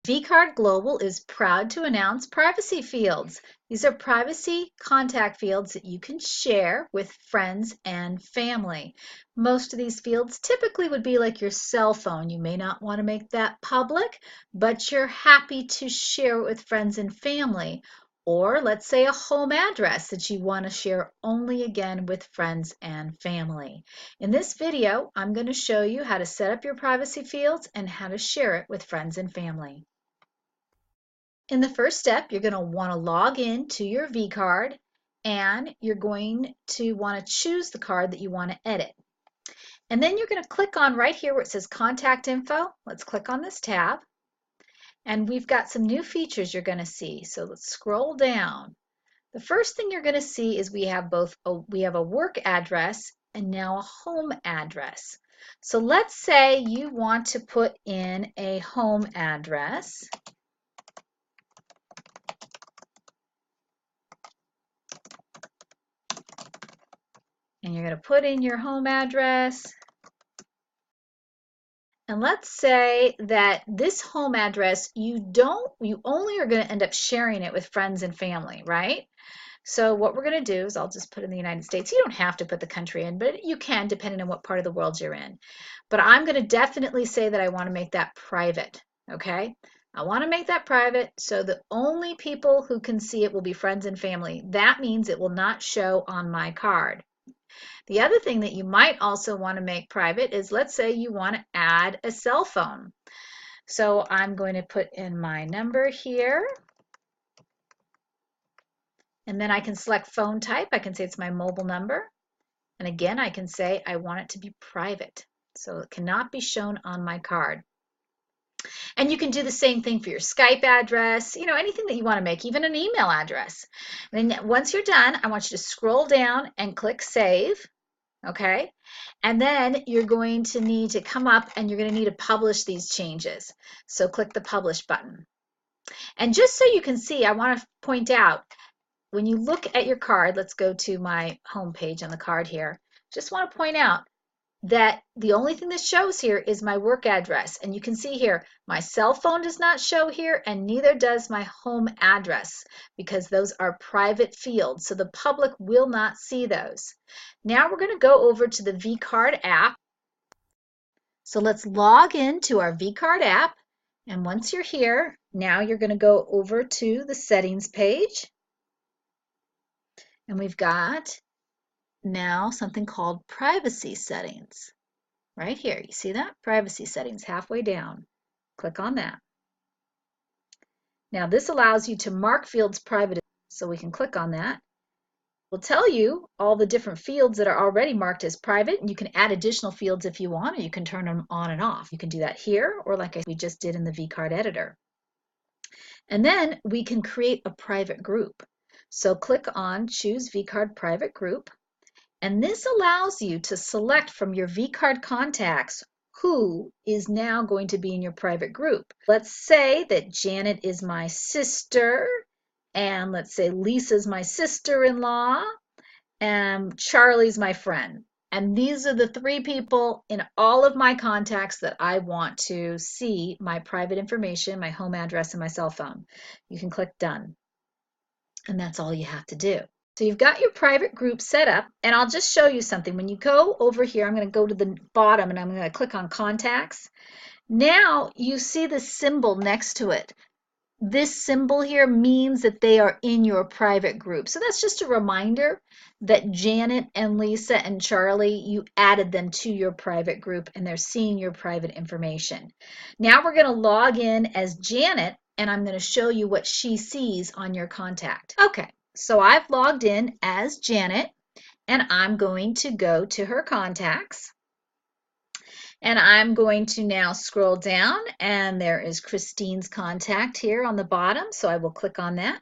vCard Global is proud to announce privacy fields. These are privacy contact fields that you can share with friends and family. Most of these fields typically would be like your cell phone. You may not want to make that public, but you're happy to share it with friends and family. Or let's say a home address that you want to share only again with friends and family. In this video, I'm going to show you how to set up your privacy fields and how to share it with friends and family. In the first step, you're going to want to log in to your vCard and you're going to want to choose the card that you want to edit. And then you're going to click on right here where it says Contact Info. Let's click on this tab. And we've got some new features you're going to see. So let's scroll down. The first thing you're going to see is we have a work address and now a home address. So let's say you want to put in a home address. And you're going to put in your home address. And let's say that this home address, you only are going to end up sharing it with friends and family, right? So what we're going to do is I'll just put in the United States. You don't have to put the country in, but you can depending on what part of the world you're in. But I'm going to definitely say that I want to make that private, okay? I want to make that private so the only people who can see it will be friends and family. That means it will not show on my card. The other thing that you might also want to make private is, let's say you want to add a cell phone. So I'm going to put in my number here. And then I can select phone type. I can say it's my mobile number. And again, I can say I want it to be private. So it cannot be shown on my card. And you can do the same thing for your Skype address, anything that you want to make, even an email address. And then once you're done, I want you to scroll down and click Save. Okay, and then you're going to need to come up and you're going to need to publish these changes. So click the Publish button. And just so you can see, I want to point out, when you look at your card, let's go to my home page on the card here. Just want to point out that the only thing that shows here is my work address. And you can see here, my cell phone does not show here, and neither does my home address, because those are private fields. So the public will not see those. Now we're going to go over to the vCard app. So let's log in to our vCard app. And once you're here, now you're going to go over to the settings page. And we've got now something called privacy settings right here. You see that? Privacy settings halfway down. Click on that. Now this allows you to mark fields private, so we can click on that. We'll tell you all the different fields that are already marked as private, and you can add additional fields if you want, or you can turn them on and off. You can do that here, or like we just did in the vCard editor. And then we can create a private group. So click on Choose vCard Private Group. And this allows you to select from your vCard contacts who is now going to be in your private group. Let's say that Janet is my sister, and let's say Lisa's my sister-in-law, and Charlie's my friend. And these are the three people in all of my contacts that I want to see my private information, my home address, and my cell phone. You can click Done. And that's all you have to do. So you've got your private group set up, and I'll just show you something. When you go over here, I'm going to go to the bottom and I'm going to click on Contacts. Now you see the symbol next to it. This symbol here means that they are in your private group. So that's just a reminder that Janet and Lisa and Charlie, you added them to your private group and they're seeing your private information. Now we're going to log in as Janet, and I'm going to show you what she sees on your contact. Okay. So I've logged in as Janet, and I'm going to go to her contacts. And I'm going to now scroll down, and there is Christine's contact here on the bottom. So I will click on that.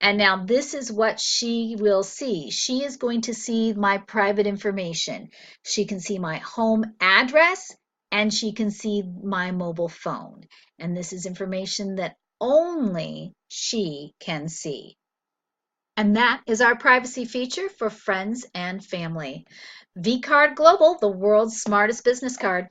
And now this is what she will see. She is going to see my private information. She can see my home address, and she can see my mobile phone. And this is information that only she can see. And that is our privacy feature for friends and family. vCard Global, the world's smartest business card.